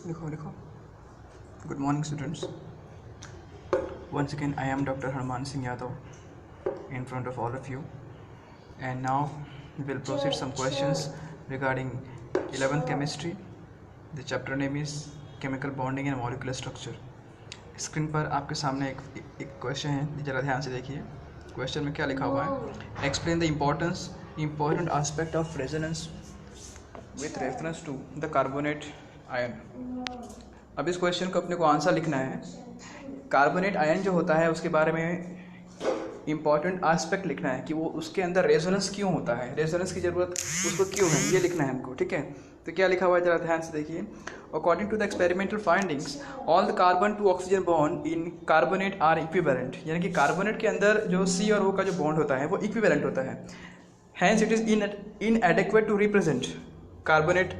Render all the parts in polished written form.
लिखो लिखो. Good morning, students. Once again, I am Dr. Harman Singh Yadav in front of all of you, and now we will proceed some questions regarding 11th chemistry. The chapter name is chemical bonding and molecular structure. Screen पर आपके सामने एक question है, ज़रा ध्यान से देखिए. Question में क्या लिखा हुआ है? Explain the important aspect of resonance with reference to the carbonate ion. अब इस क्वेश्चन को अपने को आंसर लिखना है. कार्बोनेट आयन जो होता है उसके बारे में इम्पॉर्टेंट आस्पेक्ट लिखना है कि वो उसके अंदर रेजोनेंस क्यों होता है, रेजोनेंस की ज़रूरत उसको क्यों है, ये लिखना है हमको. ठीक है, तो क्या लिखा हुआ है ज़रा ध्यान से देखिए. According to the experimental findings all the carbon to oxygen bond in carbonate are equivalent. यानी कि कार्बोनेट के अंदर जो C और O का जो बॉन्ड होता है वो इक्विवेलेंट होता है. Hence it is inadequate to represent carbonate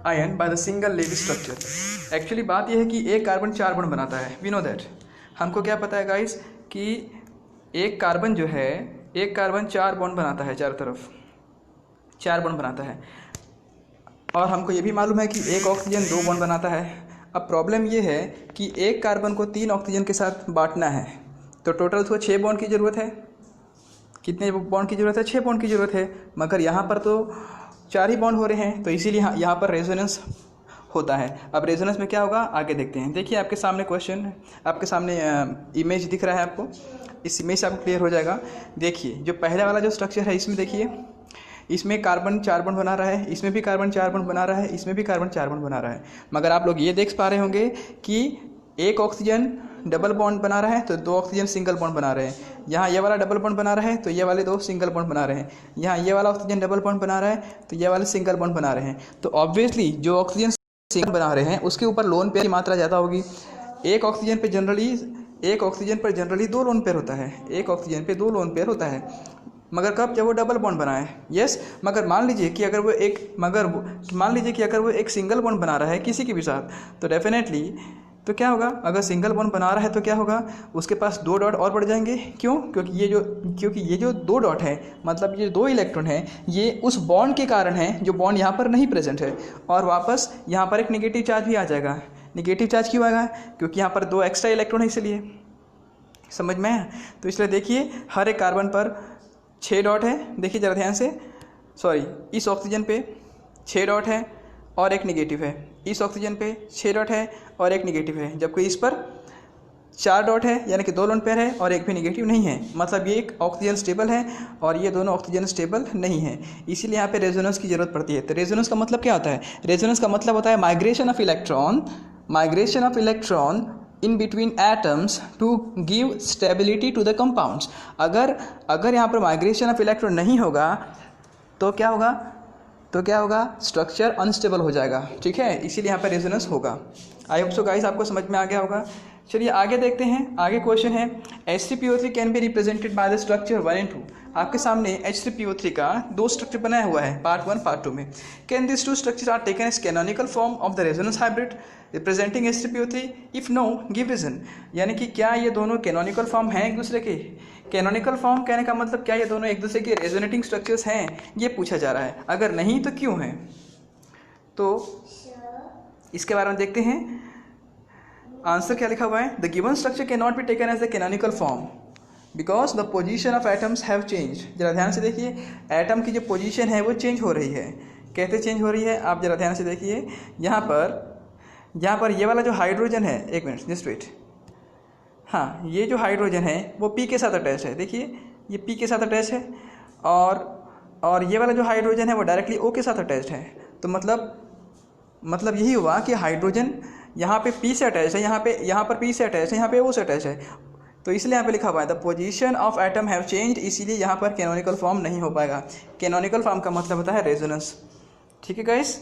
ion by the single Lewis structure. Actually बात यह है कि एक कार्बन 4 बॉन्ड बनाता है. We know that. हमको क्या पता है गाइस कि एक कार्बन जो है, एक कार्बन 4 बॉन्ड बनाता है, चारों तरफ 4 बॉन्ड बनाता है. और हमको ये भी मालूम है कि एक ऑक्सीजन 2 बॉन्ड बनाता है. अब प्रॉब्लम ये है कि एक कार्बन को 3 ऑक्सीजन के साथ बांटना है, तो टोटल उसको 6 बॉन्ड की ज़रूरत है. कितने बॉन्ड की ज़रूरत है? 6 बॉन्ड की ज़रूरत है. मगर यहाँ पर तो 4 ही बॉन्ड हो रहे हैं, तो इसीलिए यहाँ पर रेजोनेंस होता है. अब रेजोनेंस में क्या होगा आगे देखते हैं. देखिए आपके सामने क्वेश्चन, आपके सामने इमेज दिख रहा है आपको. इस इमेज से आपको क्लियर हो जाएगा. देखिए जो पहला वाला जो स्ट्रक्चर है इसमें देखिए, इसमें कार्बन 4 बॉन्ड बना रहा है, इसमें भी कार्बन 4 बॉन्ड बना रहा है, इसमें भी कार्बन 4 बॉन्ड बना रहा है. मगर आप लोग ये देख पा रहे होंगे कि एक ऑक्सीजन डबल बॉन्ड बना रहा है तो 2 ऑक्सीजन सिंगल बॉन्ड बना रहे हैं. यहाँ ये वाला डबल बॉन्ड बना रहा है तो ये वाले 2 सिंगल बॉन्ड बना रहे हैं. यहाँ ये वाला ऑक्सीजन डबल बॉन्ड बना रहा है तो ये वाले सिंगल बॉन्ड बना रहे हैं. तो ऑब्वियसली जो ऑक्सीजन सिंगल बना रहे हैं उसके ऊपर लोन पेयर की मात्रा ज़्यादा होगी. एक ऑक्सीजन पर जनरली 2 लोन पेयर होता है. एक ऑक्सीजन पे 2 लोन पेयर होता है. मगर कब? जब वो डबल बॉन्ड बनाए. यस. मगर मान लीजिए कि अगर वो एक सिंगल बॉन्ड बना रहा है किसी के भी साथ, तो डेफिनेटली तो क्या होगा, अगर सिंगल बॉन्ड बना रहा है तो क्या होगा, उसके पास 2 डॉट और बढ़ जाएंगे. क्यों? क्योंकि ये जो 2 डॉट है, मतलब ये 2 इलेक्ट्रॉन है, ये उस बॉन्ड के कारण है जो बॉन्ड यहाँ पर नहीं प्रेजेंट है. और वापस यहाँ पर एक नेगेटिव चार्ज भी आ जाएगा. नेगेटिव चार्ज क्यों आएगा? क्योंकि यहाँ पर 2 एक्स्ट्रा इलेक्ट्रॉन है, इसलिए. समझ में है? तो इसलिए देखिए हर एक कार्बन पर 6 डॉट है. देखिए ज़रा ध्यान से. इस ऑक्सीजन पे 6 डॉट है और एक नेगेटिव है. इस ऑक्सीजन पे 6 डॉट है और एक नेगेटिव है, जबकि इस पर 4 डॉट है, यानी कि 2 लोन पेयर है और एक भी नेगेटिव नहीं है. मतलब ये एक ऑक्सीजन स्टेबल है और ये दोनों ऑक्सीजन स्टेबल नहीं है. इसीलिए यहाँ पे रेजोनेंस की ज़रूरत पड़ती है. तो रेजोनेंस का मतलब क्या होता है? रेजोनेंस का मतलब होता है migration of electron in between atoms to give stability to the compounds. अगर यहाँ पर माइग्रेशन ऑफ इलेक्ट्रॉन नहीं होगा तो क्या होगा? स्ट्रक्चर अनस्टेबल हो जाएगा. ठीक है, इसीलिए यहाँ पर रेजोनेंस होगा. आई होप सो गाइस आपको समझ में आ गया होगा. चलिए आगे देखते हैं. आगे क्वेश्चन है H3PO3 can be represented by the structure 1 and 2. आपके सामने H3PO3 का 2 स्ट्रक्चर बनाया हुआ है पार्ट 1 पार्ट 2 में. Can this 2 structure are taken as canonical form of the resonance hybrid representing H3PO3? If no give reason. यानी कि क्या ये दोनों कैनोनिकल फॉर्म हैं एक दूसरे के? कैनोनिकल फॉर्म कहने का मतलब क्या ये दोनों एक दूसरे के रेजोनेटिंग स्ट्रक्चर्स हैं, ये पूछा जा रहा है. अगर नहीं तो क्यों है, तो इसके बारे में देखते हैं. आंसर क्या लिखा हुआ है? The given structure can not be taken as the canonical form because the position of atoms have change. जरा ध्यान से देखिए, एटम की जो पोजीशन है वो चेंज हो रही है. कैसे चेंज हो रही है आप जरा ध्यान से देखिए. यहाँ पर ये वाला जो हाइड्रोजन है, एक मिनट जस्ट वेट. हाँ, ये जो हाइड्रोजन है वो P के साथ अटैच है. देखिए ये P के साथ अटैच है और ये वाला जो हाइड्रोजन है वो डायरेक्टली O के साथ अटैच है. तो मतलब यही हुआ कि हाइड्रोजन यहाँ पे P से अटैच है, यहाँ पर P से अटैच है, यहाँ पे O से अटैच है. तो इसलिए यहाँ पे लिखा हुआ है the position of atom have changed. इसीलिए यहाँ पर कैनोनिकल फॉर्म नहीं हो पाएगा. कैनोनिकल फॉर्म का मतलब होता है रेजोनेंस. ठीक है गाइस.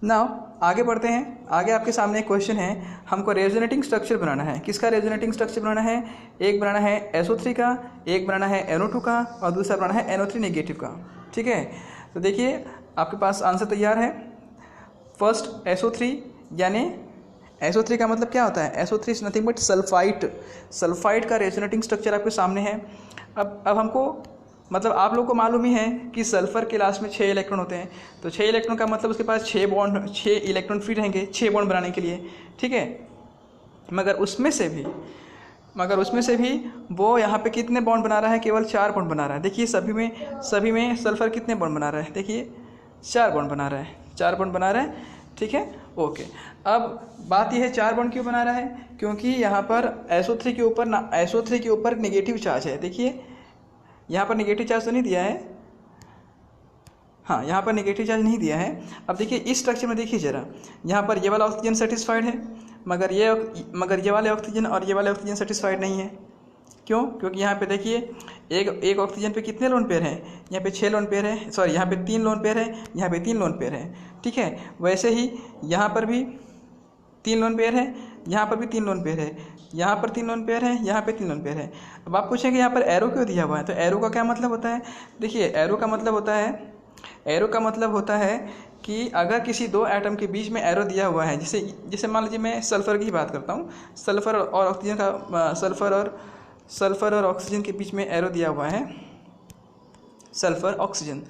नाउ आगे बढ़ते हैं. आगे आपके सामने एक क्वेश्चन है. हमको रेजोनेटिंग स्ट्रक्चर बनाना है. किसका रेजोनेटिंग स्ट्रक्चर बनाना है? एक बनाना है SO3 का, एक बनाना है NO2 का और दूसरा बनाना है NO3 नेगेटिव का. ठीक है, तो देखिए आपके पास आंसर तैयार है. फर्स्ट SO3, यानी SO3 का मतलब क्या होता है? SO3 is nothing but sulphide का रेजोनेटिंग स्ट्रक्चर आपके सामने है. अब हमको मतलब आप लोग को मालूम ही है कि सल्फर के लास्ट में 6 इलेक्ट्रॉन होते हैं, तो 6 इलेक्ट्रॉन का मतलब उसके पास 6 इलेक्ट्रॉन फ्री रहेंगे 6 बॉन्ड बनाने के लिए, ठीक है। मगर उसमें से भी वो यहाँ पे कितने बॉन्ड बना रहा है, केवल 4 बॉन्ड बना रहा है। देखिए सभी में सल्फर कितने बॉन्ड बना रहा है, देखिए 4 बॉन्ड बना रहा है, 4 बॉन्ड बना रहा है, ठीक है, ओके। अब बात यह है 4 बॉन्ड क्यों बना रहा है, क्योंकि यहाँ पर SO3 के ऊपर नेगेटिव चार्ज है। देखिए यहाँ पर नेगेटिव चार्ज तो नहीं दिया है, हाँ यहाँ पर नेगेटिव चार्ज नहीं दिया है। अब देखिए इस स्ट्रक्चर में देखिए ज़रा, यहाँ पर ये वाला ऑक्सीजन सेटिस्फाइड है, मगर ये वाले ऑक्सीजन और ये वाले ऑक्सीजन सेटिस्फाइड नहीं है। क्यों? क्योंकि यहाँ पे देखिए एक ऑक्सीजन पे कितने लोन पेयर हैं, यहाँ पे 6 लोन पेयर है, सॉरी यहाँ पे 3 लोन पेयर है, यहाँ पे 3 लोन पेयर है, ठीक है। वैसे ही यहाँ पर भी 3 लोन पेयर है, यहाँ पर भी 3 लोन पेयर है, यहाँ पर 3 लोन पेयर है, यहाँ पे 3 लोन पेयर है। अब आप पूछेंगे यहाँ पर एरो क्यों दिया हुआ है, तो एरो का क्या मतलब होता है, देखिए एरो का मतलब होता है कि अगर किसी 2 एटम के बीच में एरो दिया हुआ है, जैसे मान लीजिए मैं सल्फ़र की बात करता हूँ, सल्फ़र और ऑक्सीजन के बीच में एरो दिया हुआ है, सल्फ़र ऑक्सीजन।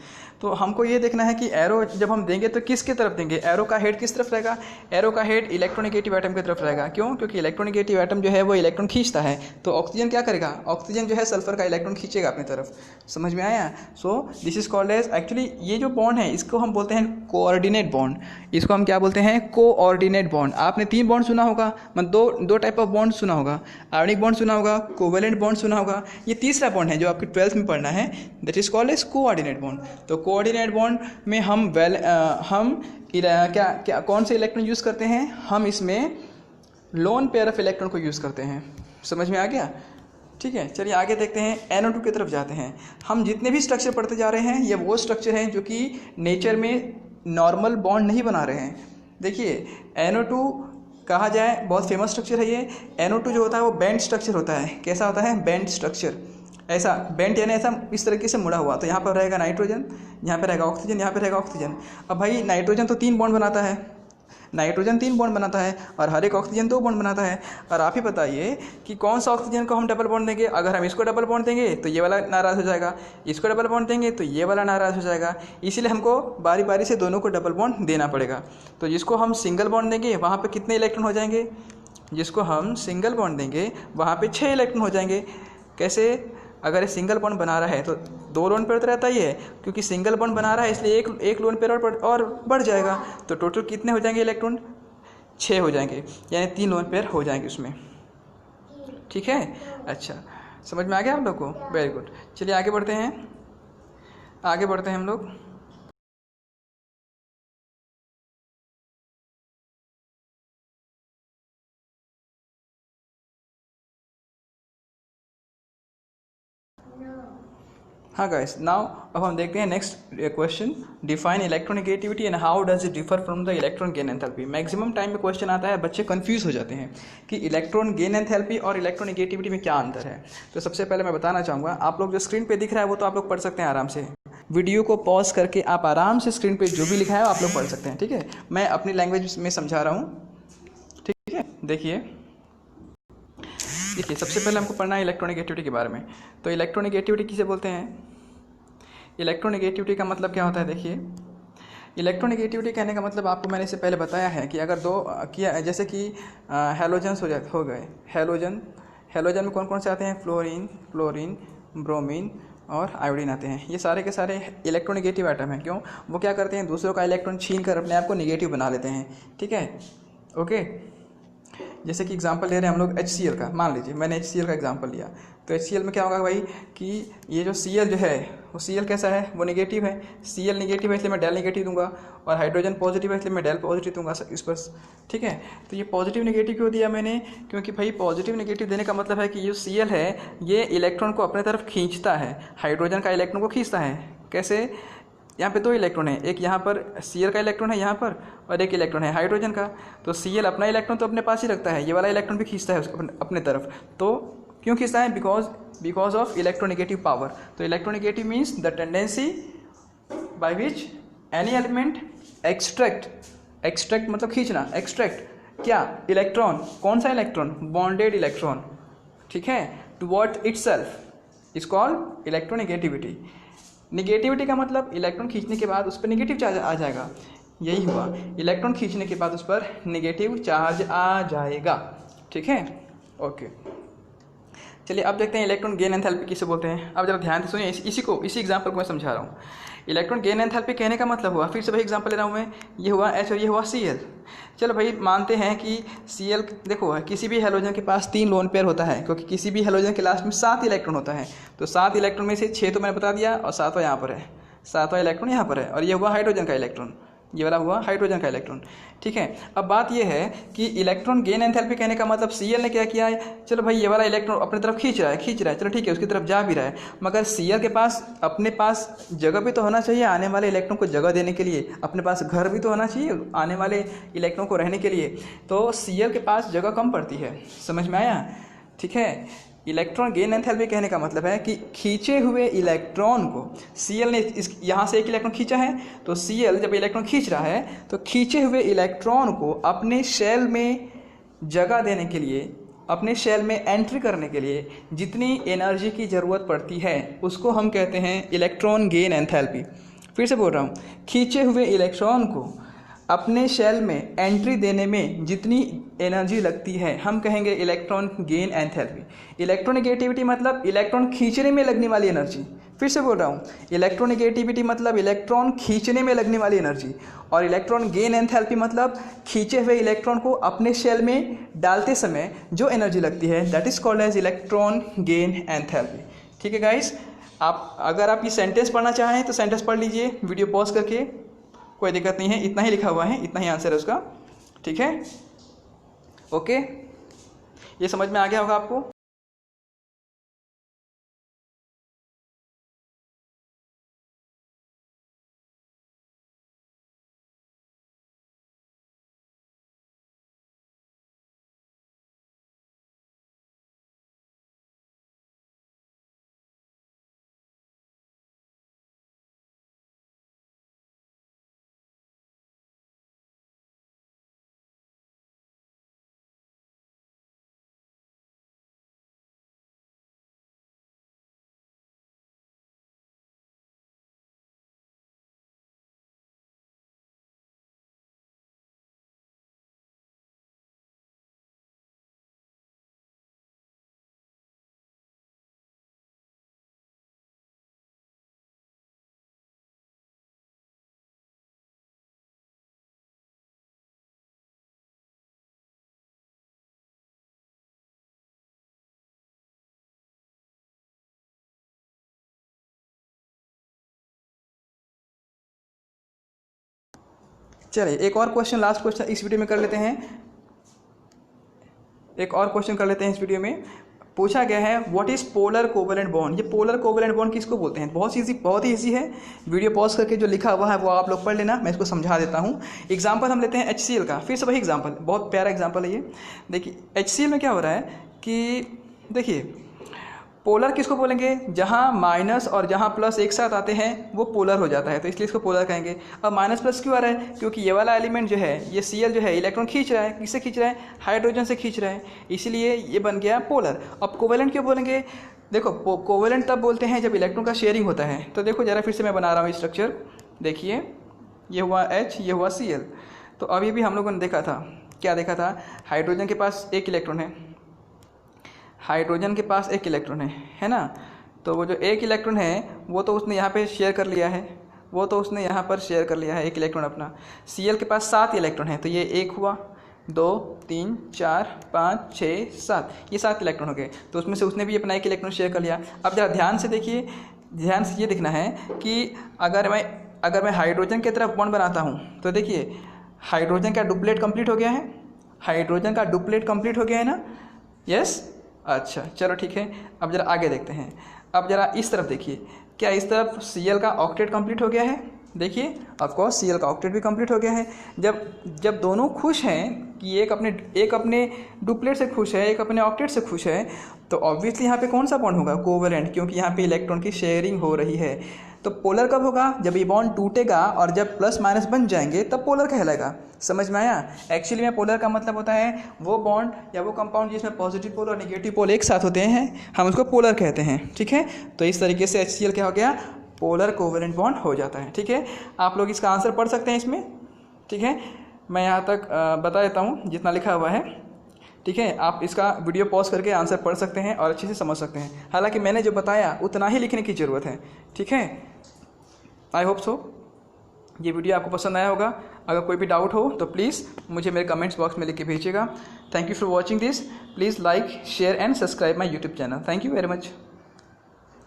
तो हमको ये देखना है कि एरो जब हम देंगे तो किसके तरफ देंगे, एरो का हेड किस तरफ रहेगा, एरो का हेड इलेक्ट्रोनेगेटिव एटम की तरफ रहेगा। क्यों? क्योंकि इलेक्ट्रोनेगेटिव एटम जो है वो इलेक्ट्रॉन खींचता है, तो ऑक्सीजन क्या करेगा, ऑक्सीजन जो है सल्फर का इलेक्ट्रॉन खींचेगा अपनी तरफ। समझ में आया? So this is called as, actually ये जो बॉन्ड है इसको हम बोलते हैं कोऑर्डिनेट बॉन्ड, इसको हम क्या बोलते हैं, कोऑर्डिनेट बॉन्ड। आपने 3 बॉन्ड सुना होगा, मतलब दो टाइप ऑफ बॉन्ड सुना होगा, आयनिक बॉन्ड सुना होगा, कोवेलेंट बॉन्ड सुना होगा, ये तीसरा बॉन्ड है जो आपके 12th में पढ़ना है, that is called as coordinate bond. तो कोऑर्डिनेट बॉन्ड में हम कौन से इलेक्ट्रॉन यूज़ करते हैं, हम इसमें लोन पेयर ऑफ इलेक्ट्रॉन को यूज़ करते हैं। समझ में आ गया? ठीक है, चलिए आगे देखते हैं, NO2 की तरफ जाते हैं। हम जितने भी स्ट्रक्चर पढ़ते जा रहे हैं ये वो स्ट्रक्चर हैं जो कि नेचर में नॉर्मल बॉन्ड नहीं बना रहे हैं। देखिए NO2 कहा जाए बहुत फेमस स्ट्रक्चर है ये। NO2 जो होता है वो बैंड स्ट्रक्चर होता है। कैसा होता है? Band structure. ऐसा बैंड यानी ऐसा इस तरीके से मुड़ा हुआ, तो यहाँ पर रहेगा नाइट्रोजन, यहाँ पे रहेगा ऑक्सीजन, यहाँ पे रहेगा ऑक्सीजन। अब भाई नाइट्रोजन तो 3 बॉन्ड बनाता है, और हर एक ऑक्सीजन 2 बॉन्ड बनाता है। और आप ही बताइए कि कौन सा ऑक्सीजन को हम डबल बॉन्ड देंगे। अगर हम इसको डबल बॉन्ड देंगे तो ये वाला नाराज़ हो जाएगा, इसको डबल बॉन्ड देंगे तो ये वाला नाराज़ हो जाएगा। इसीलिए हमको बारी बारी से दोनों को डबल बॉन्ड देना पड़ेगा। तो जिसको हम सिंगल बॉन्ड देंगे वहाँ पर कितने इलेक्ट्रॉन हो जाएंगे, जिसको हम सिंगल बॉन्ड देंगे वहाँ पर 6 इलेक्ट्रॉन हो जाएंगे। कैसे? अगर ये सिंगल बॉन्ड बना रहा है तो 2 लोन पेयर तो रहता ही है, क्योंकि सिंगल बॉन्ड बना रहा है इसलिए एक लोन पेयर और बढ़ जाएगा। तो टोटल कितने हो जाएंगे इलेक्ट्रॉन? 6 हो जाएंगे, यानी 3 लोन पेयर हो जाएंगे उसमें। ठीक है, अच्छा समझ में आ गया आप लोग को? Very good. चलिए आगे बढ़ते हैं हम लोग। हाँ गाइस, नाउ अब हम देखते हैं next question, define electronegativity and how does it differ from the electron gain enthalpy. Maximum time में क्वेश्चन आता है, बच्चे कंफ्यूज हो जाते हैं कि इलेक्ट्रॉन गेन एंथैल्पी और इलेक्ट्रोनेगेटिविटी में क्या अंतर है। तो सबसे पहले मैं बताना चाहूँगा, आप लोग जो स्क्रीन पे दिख रहा है वो तो आप लोग पढ़ सकते हैं आराम से, वीडियो को पॉज करके आप आराम से स्क्रीन पर जो भी लिखा है आप लोग पढ़ सकते हैं। ठीक है, मैं अपनी लैंग्वेज में समझा रहा हूँ। ठीक है, देखिए सबसे पहले हमको पढ़ना है इलेक्ट्रोनेगेटिविटी के बारे में। तो इलेक्ट्रोनेगेटिविटी किसे बोलते हैं? इलेक्ट्रोनेगेटिविटी का मतलब क्या होता है? देखिए इलेक्ट्रोनेगेटिविटी कहने का मतलब आपको मैंने इससे पहले बताया है कि अगर जैसे कि हैलोजन्स हो गए, हैलोजन में कौन कौन से आते हैं? फ्लोरीन, ब्रोमीन और आयोडीन आते हैं। ये सारे के सारे इलेक्ट्रोनेगेटिव आइटम हैं। क्यों? वो क्या करते हैं, दूसरों का इलेक्ट्रॉन छीन कर अपने आप को नेगेटिव बना लेते हैं। ठीक है, ओके। जैसे कि एग्जांपल ले रहे हैं हम लोग HCl का, मान लीजिए मैंने HCl का एग्जांपल लिया, तो HCl में क्या होगा भाई कि ये जो Cl जो है वो Cl कैसा है, वो नेगेटिव है। Cl नेगेटिव है इसलिए मैं डेल नेगेटिव दूंगा, और हाइड्रोजन पॉजिटिव है इसलिए मैं डेल पॉजिटिव दूंगा इस पर। ठीक है, तो ये पॉजिटिव नेगेटिव क्यों दिया मैंने? क्योंकि भाई पॉजिटिव नेगेटिव देने का मतलब है कि जो Cl है ये इलेक्ट्रॉन को अपने तरफ खींचता है, हाइड्रोजन का इलेक्ट्रॉन को खींचता है। कैसे? यहाँ पे 2 इलेक्ट्रॉन है, एक यहाँ पर Cl का इलेक्ट्रॉन है यहाँ पर, और एक इलेक्ट्रॉन है हाइड्रोजन का। तो Cl अपना इलेक्ट्रॉन तो अपने पास ही रखता है, ये वाला इलेक्ट्रॉन भी खींचता है अपने तरफ। तो क्यों खींचता है? Because of electronegative power. तो electronegative means the tendency by which any element extract मतलब खींचना, एक्सट्रैक्ट क्या? इलेक्ट्रॉन। कौन सा इलेक्ट्रॉन? Bonded electron. ठीक है, toward itself is called electronegativity. Negativity का मतलब इलेक्ट्रॉन खींचने के बाद उस पर निगेटिव चार्ज आ जाएगा, यही हुआ, इलेक्ट्रॉन खींचने के बाद उस पर निगेटिव चार्ज आ जाएगा। ठीक है, ओके। चलिए अब देखते हैं इलेक्ट्रॉन गेन एंथैल्पी किसे बोलते हैं। अब जरा ध्यान से सुनिए, इसी एग्जांपल को मैं समझा रहा हूँ। इलेक्ट्रॉन गेन एंथैल्पी कहने का मतलब हुआ, फिर से वही एग्जांपल ले रहा हूँ मैं, ये हुआ H और ये हुआ Cl। चलो भाई मानते हैं कि Cl, देखो किसी भी हैलोजन के पास 3 लोन पेयर होता है, क्योंकि किसी भी हैलोजन के लास्ट में 7 इलेक्ट्रॉन होता है। तो 7 इलेक्ट्रॉन में से 6 तो मैंने बता दिया और 7वां यहाँ पर है, 7वां इलेक्ट्रॉन यहाँ पर है, और ये हुआ हाइड्रोजन का इलेक्ट्रॉन, ये वाला हुआ हाइड्रोजन का इलेक्ट्रॉन। ठीक है, अब बात ये है कि इलेक्ट्रॉन गेन एंथैल्पी कहने का मतलब Cl ने क्या किया है, चलो भाई ये वाला इलेक्ट्रॉन अपनी तरफ खींच रहा है, चलो ठीक है, उसकी तरफ जा भी रहा है, मगर Cl के पास अपने पास जगह भी तो होना चाहिए आने वाले इलेक्ट्रॉन को जगह देने के लिए, अपने पास घर भी तो होना चाहिए आने वाले इलेक्ट्रॉन को रहने के लिए। तो Cl के पास जगह कम पड़ती है, समझ में आया। ठीक है, इलेक्ट्रॉन गेन एंथैल्पी कहने का मतलब है कि खींचे हुए इलेक्ट्रॉन को Cl ने यहाँ से एक इलेक्ट्रॉन खींचा है, तो Cl जब इलेक्ट्रॉन खींच रहा है तो खींचे हुए इलेक्ट्रॉन को अपने शेल में जगह देने के लिए, अपने शेल में एंट्री करने के लिए जितनी एनर्जी की ज़रूरत पड़ती है उसको हम कहते हैं इलेक्ट्रॉन गेन एंथैल्पी। फिर से बोल रहा हूँ, खींचे हुए इलेक्ट्रॉन को अपने शेल में एंट्री देने में जितनी एनर्जी लगती है हम कहेंगे इलेक्ट्रॉन गेन एंथैल्पी। इलेक्ट्रोनेगेटिविटी मतलब इलेक्ट्रॉन खींचने में लगने वाली एनर्जी। फिर से बोल रहा हूँ, इलेक्ट्रोनेगेटिविटी मतलब इलेक्ट्रॉन खींचने में लगने वाली एनर्जी, और इलेक्ट्रॉन गेन एंथैल्पी मतलब खींचे हुए इलेक्ट्रॉन को अपने शेल में डालते समय जो एनर्जी लगती है, that is called as electron gain enthalpy. ठीक है गाइस, आप अगर आप ये सेंटेंस पढ़ना चाहें तो सेंटेंस पढ़ लीजिए वीडियो पॉज करके, कोई दिक्कत नहीं है, इतना ही लिखा हुआ है, इतना ही आंसर है उसका। ठीक है, ओके, ये समझ में आ गया होगा आपको। चलिए एक और क्वेश्चन, लास्ट क्वेश्चन इस वीडियो में कर लेते हैं, एक और क्वेश्चन कर लेते हैं इस वीडियो में। पूछा गया है what is polar covalent bond. ये पोलर कोवेलेंट बॉन्ड किसको बोलते हैं, बहुत ही ईजी है, वीडियो पॉज करके जो लिखा हुआ है वो आप लोग पढ़ लेना, मैं इसको समझा देता हूँ। एग्जाम्पल हम लेते हैं HCl का, फिर से वही एग्जाम्पल, बहुत प्यारा एग्जाम्पल है ये। देखिए HCl में क्या हो रहा है कि देखिए पोलर किसको बोलेंगे, जहाँ माइनस और जहाँ प्लस एक साथ आते हैं वो पोलर हो जाता है, तो इसलिए इसको पोलर कहेंगे। अब माइनस प्लस क्यों आ रहा है, क्योंकि ये वाला एलिमेंट जो है, ये Cl जो है इलेक्ट्रॉन खींच रहा है, किससे खींच रहा है, हाइड्रोजन से खींच रहा है, इसीलिए ये बन गया पोलर। अब कोवेलेंट क्यों बोलेंगे, देखो कोवेलेंट तब बोलते हैं जब इलेक्ट्रॉन का शेयरिंग होता है। तो देखो जरा फिर से मैं बना रहा हूँ स्ट्रक्चर, देखिए ये हुआ H, ये हुआ Cl। तो अभी भी हम लोगों ने देखा था, क्या देखा था, हाइड्रोजन के पास एक इलेक्ट्रॉन है, हाइड्रोजन के पास एक इलेक्ट्रॉन है ना। तो वो जो एक इलेक्ट्रॉन है वो तो उसने यहाँ पे शेयर कर लिया है, वो तो उसने यहाँ पर शेयर कर लिया है एक इलेक्ट्रॉन अपना। Cl के पास 7 इलेक्ट्रॉन है, तो ये 1 हुआ, 2 3 4 5 6 7, ये 7 इलेक्ट्रॉन हो गए, तो उसमें से उसने भी अपना एक इलेक्ट्रॉन शेयर कर लिया। अब जरा ध्यान से देखिए, ध्यान से ये देखना है कि अगर मैं हाइड्रोजन की तरफ बॉन्ड बनाता हूँ तो देखिए हाइड्रोजन का डुप्लेट कंप्लीट हो गया है, हाइड्रोजन का डुप्लेट कंप्लीट हो गया है ना, यस। अच्छा चलो ठीक है, अब जरा आगे देखते हैं। अब जरा इस तरफ देखिए, क्या इस तरफ Cl का ऑक्टेट कंप्लीट हो गया है, देखिए ऑफकोर्स Cl का ऑक्टेट भी कंप्लीट हो गया है। जब दोनों खुश हैं कि एक अपने डुप्लेट से खुश है, एक अपने ऑक्टेट से खुश है, तो ऑब्वियसली यहाँ पे कौन सा बॉन्ड होगा, कोवेलेंट, क्योंकि यहाँ पे इलेक्ट्रॉन की शेयरिंग हो रही है। तो पोलर कब होगा, जब ये बॉन्ड टूटेगा और जब प्लस माइनस बन जाएंगे तब पोलर कहलाएगा। समझ में आया। एक्चुअली में पोलर का मतलब होता है वो बॉन्ड या वो कंपाउंड जिसमें पॉजिटिव पोल और नेगेटिव पोल एक साथ होते हैं, हम उसको पोलर कहते हैं। ठीक है, तो इस तरीके से HCl क्या हो गया, पोलर कोवेलेंट बॉन्ड हो जाता है। ठीक है, आप लोग इसका आंसर पढ़ सकते हैं इसमें। ठीक है, मैं यहाँ तक बता देता हूँ जितना लिखा हुआ है। ठीक है, आप इसका वीडियो पॉज करके आंसर पढ़ सकते हैं और अच्छे से समझ सकते हैं। हालांकि मैंने जो बताया उतना ही लिखने की ज़रूरत है। ठीक है, आई होप सो ये वीडियो आपको पसंद आया होगा। अगर कोई भी डाउट हो तो प्लीज़ मुझे मेरे कमेंट्स बॉक्स में लिख के भेजिएगा। Thank you for watching this. Please like, share and subscribe my YouTube channel. Thank you very much.